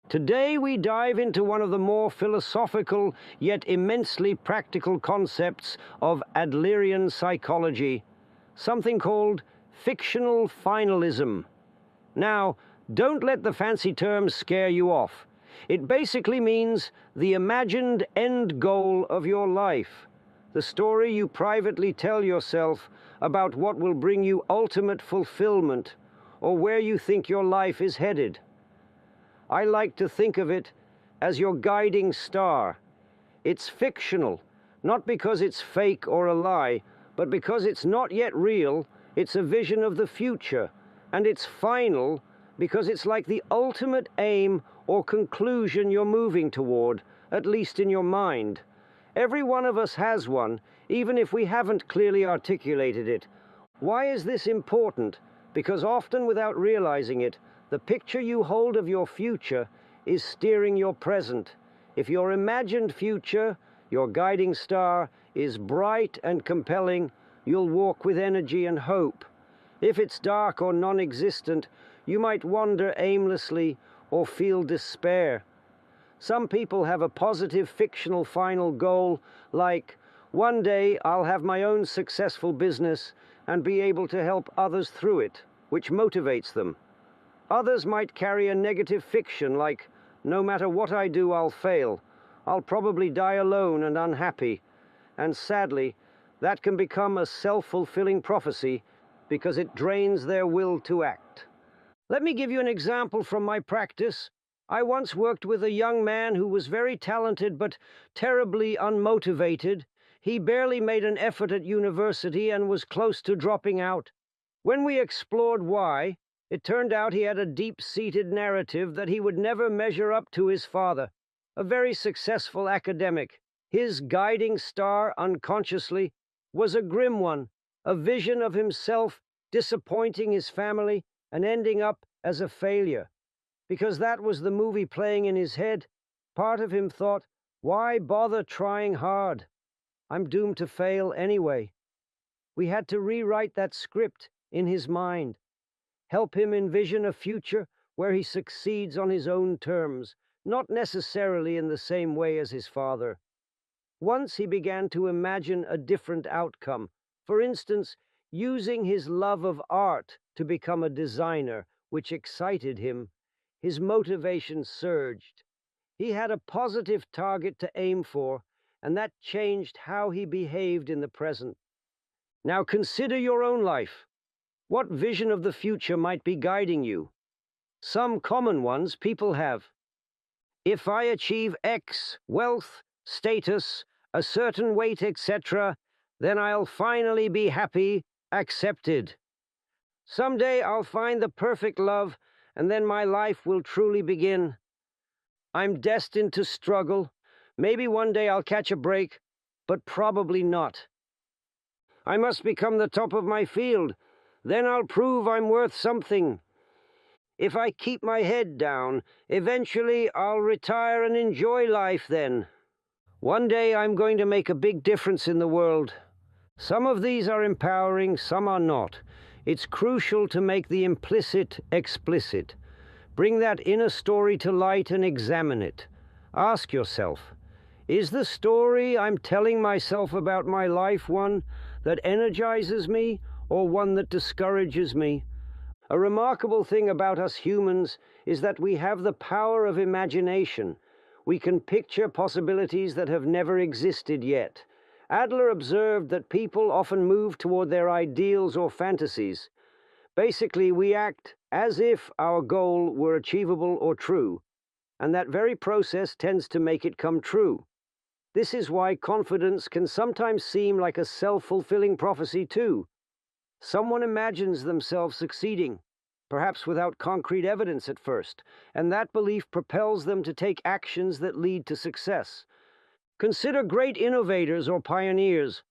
Today we dive into one of the more philosophical yet immensely practical concepts of Adlerian psychology, something called fictional finalism. Now, don't let the fancy terms scare you off. It basically means the imagined end goal of your life, the story you privately tell yourself about what will bring you ultimate fulfillment or where you think your life is headed. I like to think of it as your guiding star. It's fictional, not because it's fake or a lie, but because it's not yet real. It's a vision of the future, and it's final because it's like the ultimate aim or conclusion you're moving toward, at least in your mind. Every one of us has one, even if we haven't clearly articulated it. Why is this important? Because often, without realizing it, the picture you hold of your future is steering your present. If your imagined future, your guiding star, is bright and compelling, you'll walk with energy and hope. If it's dark or non-existent, you might wander aimlessly or feel despair. Some people have a positive fictional final goal, like, one day I'll have my own successful business and be able to help others through it, which motivates them. Others might carry a negative fiction like, no matter what I do, I'll fail. I'll probably die alone and unhappy. And sadly, that can become a self-fulfilling prophecy because it drains their will to act. Let me give you an example from my practice. I once worked with a young man who was very talented but terribly unmotivated. He barely made an effort at university and was close to dropping out. When we explored why, it turned out he had a deep-seated narrative that he would never measure up to his father, a very successful academic. His guiding star, unconsciously, was a grim one, a vision of himself disappointing his family and ending up as a failure. Because that was the movie playing in his head, part of him thought, why bother trying hard? I'm doomed to fail anyway. We had to rewrite that script in his mind. Help him envision a future where he succeeds on his own terms, not necessarily in the same way as his father. Once he began to imagine a different outcome, for instance, using his love of art to become a designer, which excited him, his motivation surged. He had a positive target to aim for, and that changed how he behaved in the present. Now consider your own life. What vision of the future might be guiding you? Some common ones people have. If I achieve X, wealth, status, a certain weight, etc., then I'll finally be happy, accepted. Someday I'll find the perfect love, and then my life will truly begin. I'm destined to struggle. Maybe one day I'll catch a break, but probably not. I must become the top of my field. Then I'll prove I'm worth something. If I keep my head down, eventually I'll retire and enjoy life then. One day I'm going to make a big difference in the world. Some of these are empowering, some are not. It's crucial to make the implicit explicit. Bring that inner story to light and examine it. Ask yourself, is the story I'm telling myself about my life one that energizes me or one that discourages me? A remarkable thing about us humans is that we have the power of imagination. We can picture possibilities that have never existed yet. Adler observed that people often move toward their ideals or fantasies. Basically, we act as if our goal were achievable or true, and that very process tends to make it come true. This is why confidence can sometimes seem like a self-fulfilling prophecy too. Someone imagines themselves succeeding, perhaps without concrete evidence at first, and that belief propels them to take actions that lead to success. Consider great innovators or pioneers.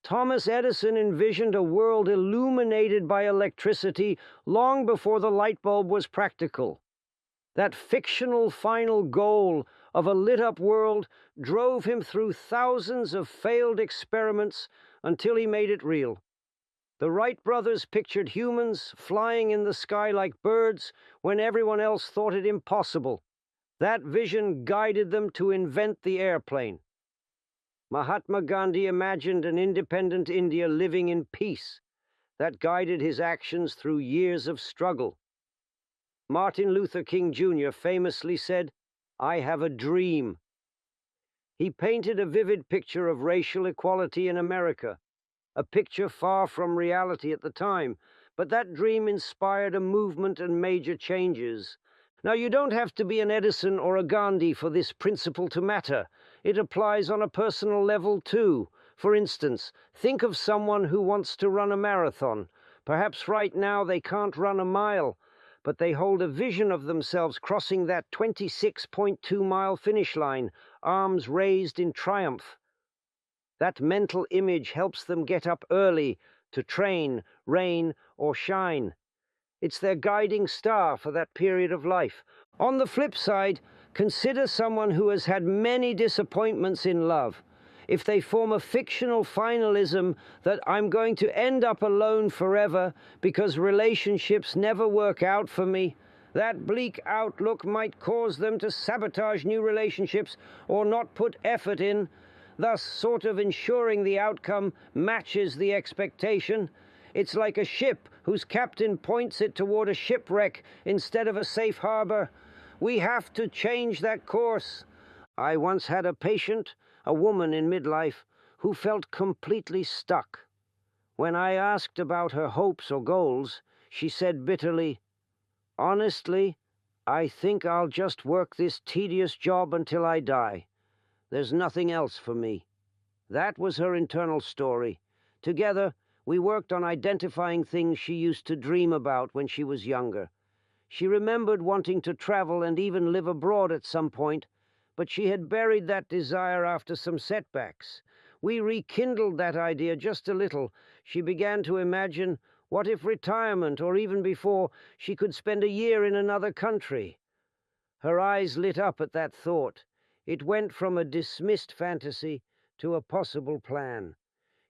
Thomas Edison envisioned a world illuminated by electricity long before the light bulb was practical. That fictional final goal of a lit-up world drove him through thousands of failed experiments until he made it real. The Wright brothers pictured humans flying in the sky like birds when everyone else thought it impossible. That vision guided them to invent the airplane. Mahatma Gandhi imagined an independent India living in peace. That guided his actions through years of struggle. Martin Luther King Jr. famously said, "I have a dream." He painted a vivid picture of racial equality in America, a picture far from reality at the time, but that dream inspired a movement and major changes. Now, you don't have to be an Edison or a Gandhi for this principle to matter. It applies on a personal level too. For instance, think of someone who wants to run a marathon. Perhaps right now they can't run a mile, but they hold a vision of themselves crossing that 26.2-mile finish line, arms raised in triumph. That mental image helps them get up early to train, rain or shine. It's their guiding star for that period of life. On the flip side, consider someone who has had many disappointments in love. If they form a fictional finalism that I'm going to end up alone forever because relationships never work out for me, that bleak outlook might cause them to sabotage new relationships or not put effort in, thus sort of ensuring the outcome matches the expectation. It's like a ship whose captain points it toward a shipwreck instead of a safe harbor. We have to change that course. I once had a patient, a woman in midlife, who felt completely stuck. When I asked about her hopes or goals, she said bitterly, "Honestly, I think I'll just work this tedious job until I die. There's nothing else for me." That was her internal story. Together, we worked on identifying things she used to dream about when she was younger. She remembered wanting to travel and even live abroad at some point, but she had buried that desire after some setbacks. We rekindled that idea just a little. She began to imagine, what if retirement, or even before, she could spend a year in another country? Her eyes lit up at that thought. It went from a dismissed fantasy to a possible plan.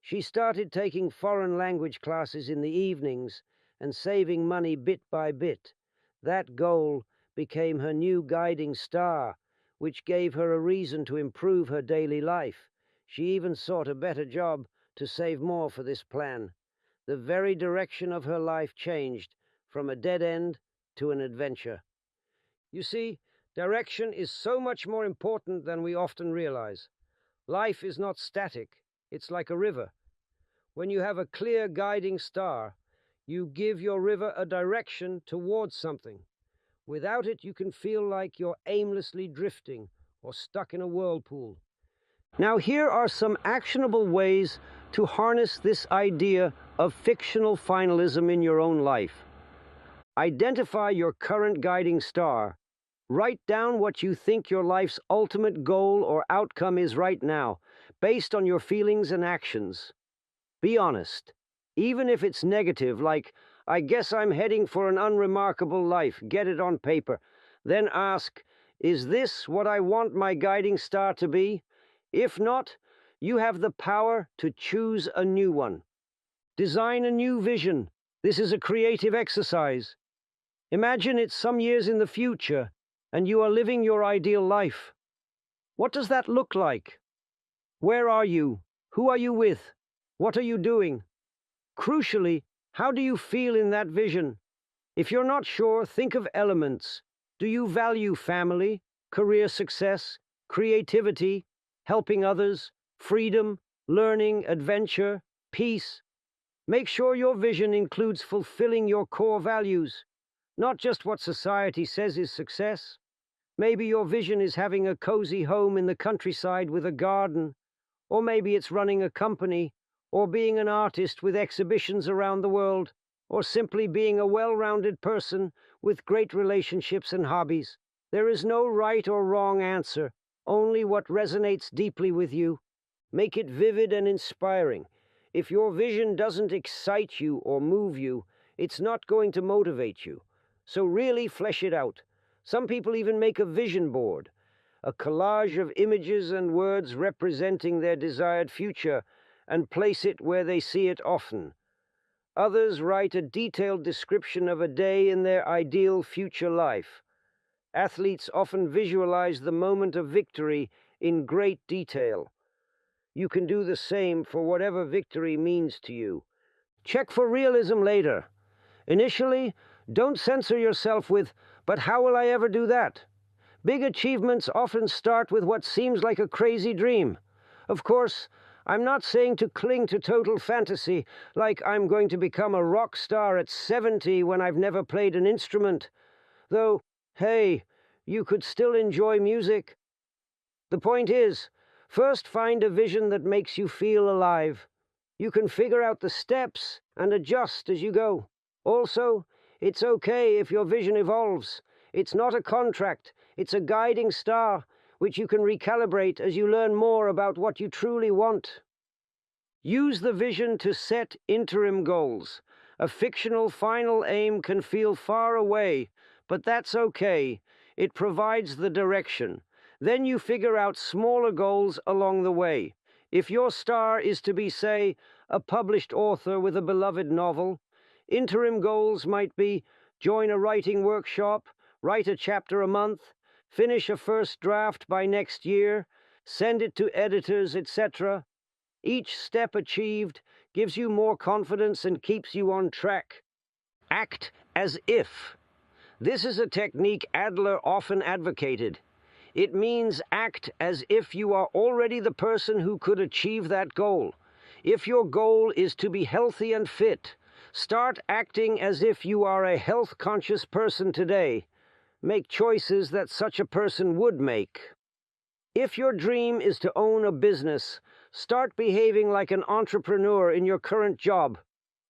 She started taking foreign language classes in the evenings and saving money bit by bit. That goal became her new guiding star, which gave her a reason to improve her daily life. She even sought a better job to save more for this plan. The very direction of her life changed from a dead end to an adventure. You see, direction is so much more important than we often realize. Life is not static. It's like a river. When you have a clear guiding star, you give your river a direction towards something. Without it, you can feel like you're aimlessly drifting or stuck in a whirlpool. Now, here are some actionable ways to harness this idea of fictional finalism in your own life. Identify your current guiding star. Write down what you think your life's ultimate goal or outcome is right now, based on your feelings and actions. Be honest, even if it's negative, like, "I guess I'm heading for an unremarkable life," get it on paper. Then ask, is this what I want my guiding star to be? If not, you have the power to choose a new one. Design a new vision. This is a creative exercise. Imagine it's some years in the future, and you are living your ideal life. What does that look like? Where are you? Who are you with? What are you doing? Crucially, how do you feel in that vision? If you're not sure, think of elements. Do you value family, career success, creativity, helping others, freedom, learning, adventure, peace? Make sure your vision includes fulfilling your core values, not just what society says is success. Maybe your vision is having a cozy home in the countryside with a garden, or maybe it's running a company, or being an artist with exhibitions around the world, or simply being a well-rounded person with great relationships and hobbies. There is no right or wrong answer, only what resonates deeply with you. Make it vivid and inspiring. If your vision doesn't excite you or move you, it's not going to motivate you. So really flesh it out. Some people even make a vision board, a collage of images and words representing their desired future, and place it where they see it often. Others write a detailed description of a day in their ideal future life. Athletes often visualize the moment of victory in great detail. You can do the same for whatever victory means to you. Check for realism later. Initially, don't censor yourself with, "But how will I ever do that?" Big achievements often start with what seems like a crazy dream. Of course, I'm not saying to cling to total fantasy, like I'm going to become a rock star at 70 when I've never played an instrument. Though, hey, you could still enjoy music. The point is, first find a vision that makes you feel alive. You can figure out the steps and adjust as you go. Also, it's okay if your vision evolves. It's not a contract, it's a guiding star, which you can recalibrate as you learn more about what you truly want. Use the vision to set interim goals. A fictional final aim can feel far away, but that's okay. It provides the direction. Then you figure out smaller goals along the way. If your star is to be, say, a published author with a beloved novel, interim goals might be join a writing workshop, write a chapter a month, finish a first draft by next year, send it to editors, etc. Each step achieved gives you more confidence and keeps you on track. Act as if. This is a technique Adler often advocated. It means act as if you are already the person who could achieve that goal. If your goal is to be healthy and fit, start acting as if you are a health-conscious person today. Make choices that such a person would make. If your dream is to own a business, start behaving like an entrepreneur in your current job.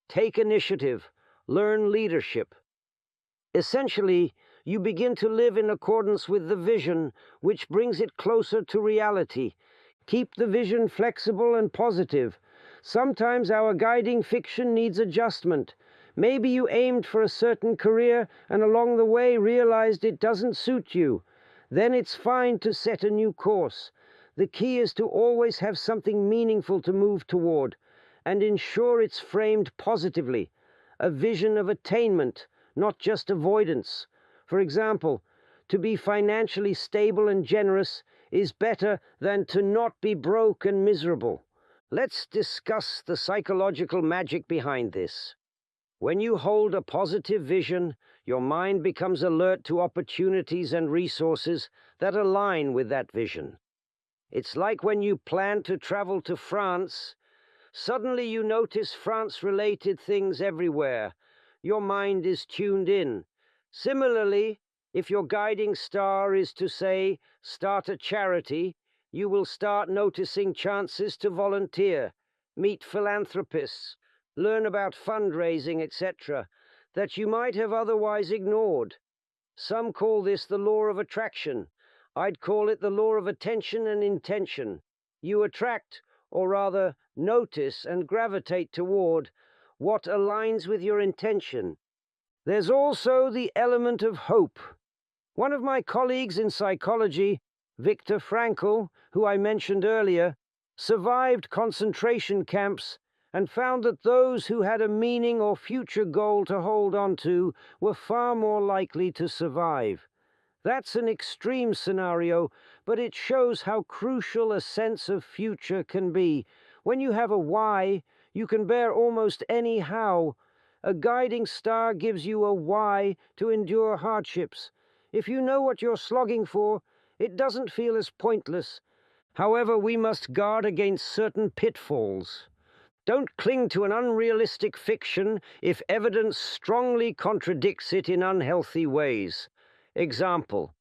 Take initiative. Learn leadership. Essentially, you begin to live in accordance with the vision, which brings it closer to reality. Keep the vision flexible and positive. Sometimes our guiding fiction needs adjustment. Maybe you aimed for a certain career and along the way realized it doesn't suit you. Then it's fine to set a new course. The key is to always have something meaningful to move toward, and ensure it's framed positively. A vision of attainment, not just avoidance. For example, to be financially stable and generous is better than to not be broke and miserable. Let's discuss the psychological magic behind this. When you hold a positive vision, your mind becomes alert to opportunities and resources that align with that vision. It's like when you plan to travel to France. Suddenly you notice France-related things everywhere. Your mind is tuned in. Similarly, if your guiding star is to, say, start a charity, you will start noticing chances to volunteer, meet philanthropists, learn about fundraising, etc., that you might have otherwise ignored. Some call this the law of attraction. I'd call it the law of attention and intention. You attract, or rather notice and gravitate toward, what aligns with your intention. There's also the element of hope. One of my colleagues in psychology, Viktor Frankl, who I mentioned earlier, survived concentration camps and found that those who had a meaning or future goal to hold on to were far more likely to survive. That's an extreme scenario, but it shows how crucial a sense of future can be. When you have a why, you can bear almost any how. A guiding star gives you a why to endure hardships. If you know what you're slogging for, it doesn't feel as pointless. However, we must guard against certain pitfalls. Don't cling to an unrealistic fiction if evidence strongly contradicts it in unhealthy ways. Example,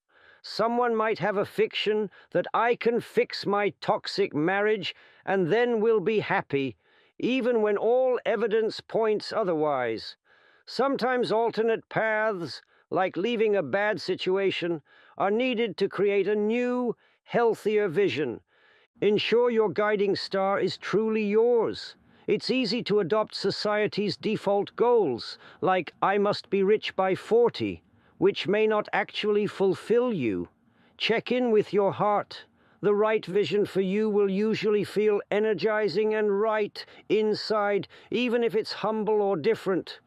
someone might have a fiction that I can fix my toxic marriage and then will be happy, even when all evidence points otherwise. Sometimes alternate paths, like leaving a bad situation, are needed to create a new, healthier vision. Ensure your guiding star is truly yours. It's easy to adopt society's default goals, like I must be rich by 40, which may not actually fulfill you. Check in with your heart. The right vision for you will usually feel energizing and right inside, even if it's humble or different.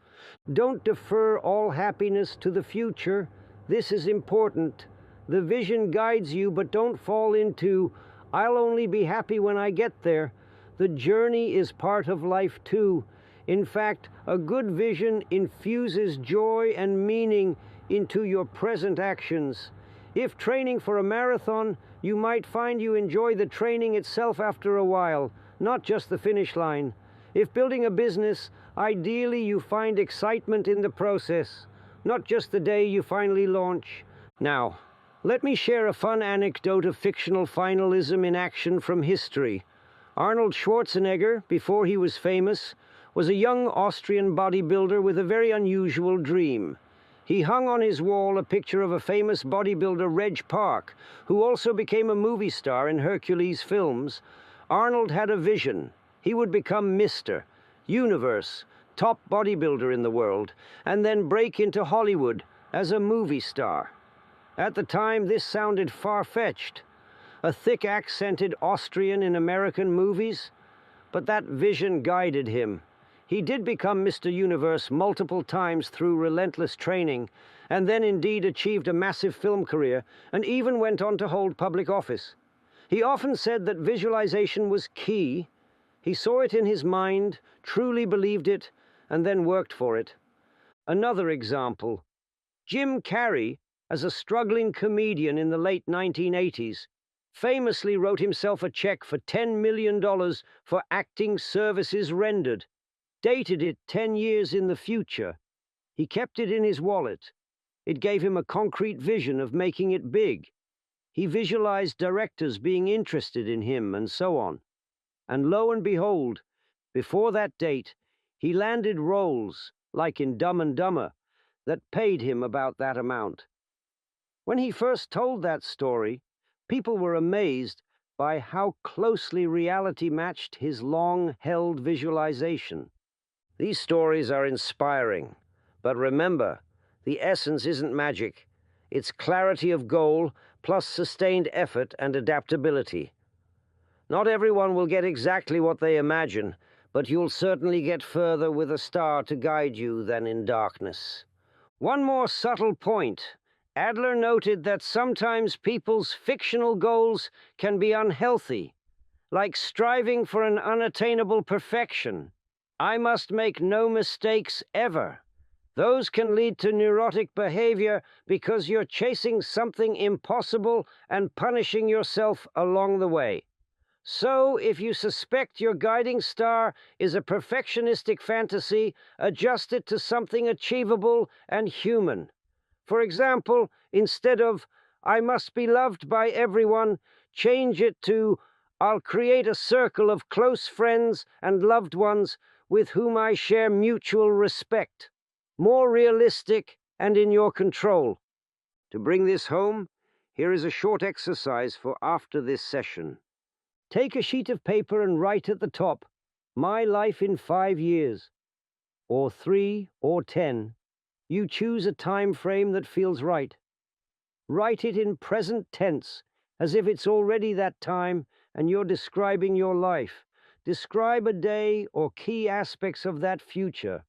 Don't defer all happiness to the future. This is important. The vision guides you, but don't fall into, "I'll only be happy when I get there." The journey is part of life too. In fact, a good vision infuses joy and meaning into your present actions. If training for a marathon, you might find you enjoy the training itself after a while, not just the finish line. If building a business, ideally you find excitement in the process, not just the day you finally launch. Now, let me share a fun anecdote of fictional finalism in action from history. Arnold Schwarzenegger, before he was famous, was a young Austrian bodybuilder with a very unusual dream. He hung on his wall a picture of a famous bodybuilder, Reg Park, who also became a movie star in Hercules films. Arnold had a vision. He would become Mr. Universe, top bodybuilder in the world, and then break into Hollywood as a movie star. At the time, this sounded far-fetched. A thick-accented Austrian in American movies? But that vision guided him. He did become Mr. Universe multiple times through relentless training, and then indeed achieved a massive film career, and even went on to hold public office. He often said that visualization was key. He saw it in his mind, truly believed it, and then worked for it. Another example. Jim Carrey, as a struggling comedian in the late 1980s, famously wrote himself a check for $10 million for acting services rendered, dated it 10 years in the future. He kept it in his wallet. It gave him a concrete vision of making it big. He visualized directors being interested in him and so on. And lo and behold, before that date, he landed roles, like in Dumb and Dumber, that paid him about that amount. When he first told that story, people were amazed by how closely reality matched his long-held visualization. These stories are inspiring, but remember, the essence isn't magic. It's clarity of goal plus sustained effort and adaptability. Not everyone will get exactly what they imagine, but you'll certainly get further with a star to guide you than in darkness. One more subtle point. Adler noted that sometimes people's fictional goals can be unhealthy, like striving for an unattainable perfection. I must make no mistakes ever. Those can lead to neurotic behavior because you're chasing something impossible and punishing yourself along the way. So, if you suspect your guiding star is a perfectionistic fantasy, adjust it to something achievable and human. For example, instead of, "I must be loved by everyone," change it to, "I'll create a circle of close friends and loved ones with whom I share mutual respect." More realistic and in your control. To bring this home, here is a short exercise for after this session. Take a sheet of paper and write at the top, "My life in 5 years," or 3 or 10. You choose a time frame that feels right. Write it in present tense, as if it's already that time and you're describing your life. Describe a day or key aspects of that future.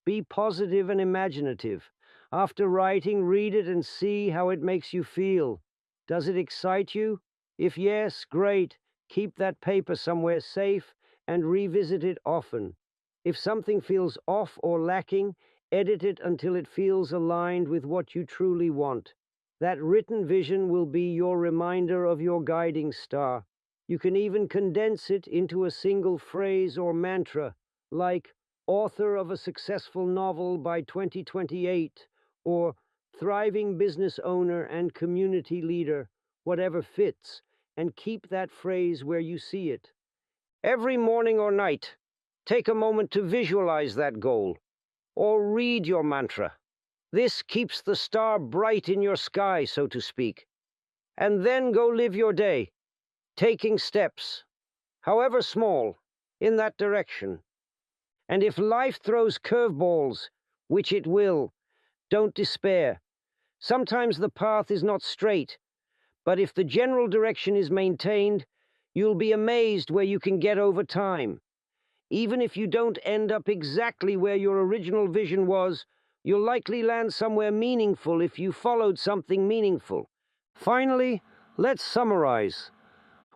Be positive and imaginative. After writing, read it and see how it makes you feel. Does it excite you? If yes, great. Keep that paper somewhere safe and revisit it often. If something feels off or lacking, edit it until it feels aligned with what you truly want. That written vision will be your reminder of your guiding star. You can even condense it into a single phrase or mantra, like "author of a successful novel by 2028, or thriving business owner and community leader," whatever fits, and keep that phrase where you see it. Every morning or night, take a moment to visualize that goal, or read your mantra. This keeps the star bright in your sky, so to speak. And then go live your day, taking steps, however small, in that direction. And if life throws curveballs, which it will, don't despair. Sometimes the path is not straight, but if the general direction is maintained, you'll be amazed where you can get over time. Even if you don't end up exactly where your original vision was, You'll likely land somewhere meaningful if you followed something meaningful. Finally, let's summarize.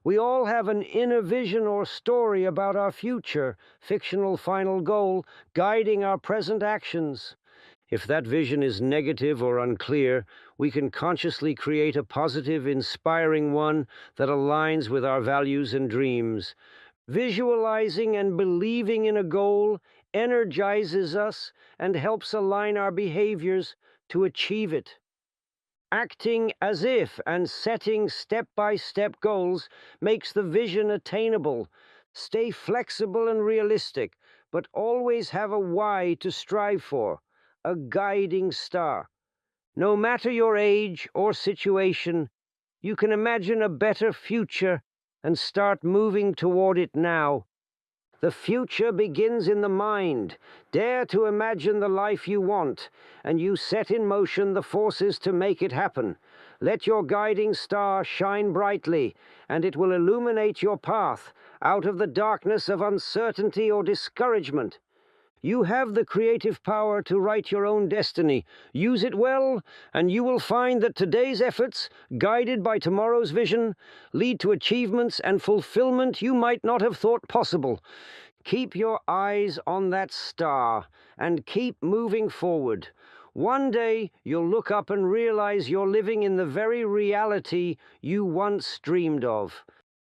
We all have an inner vision or story about our future, fictional final goal, guiding our present actions. If that vision is negative or unclear, we can consciously create a positive, inspiring one that aligns with our values and dreams. Visualizing and believing in a goal energizes us and helps align our behaviors to achieve it. Acting as if and setting step-by-step goals makes the vision attainable. Stay flexible and realistic, but always have a why to strive for, a guiding star. No matter your age or situation, you can imagine a better future and start moving toward it now. The future begins in the mind. Dare to imagine the life you want, and you set in motion the forces to make it happen. Let your guiding star shine brightly, and it will illuminate your path out of the darkness of uncertainty or discouragement. You have the creative power to write your own destiny. Use it well, and you will find that today's efforts, guided by tomorrow's vision, lead to achievements and fulfillment you might not have thought possible. Keep your eyes on that star and keep moving forward. One day you'll look up and realize you're living in the very reality you once dreamed of.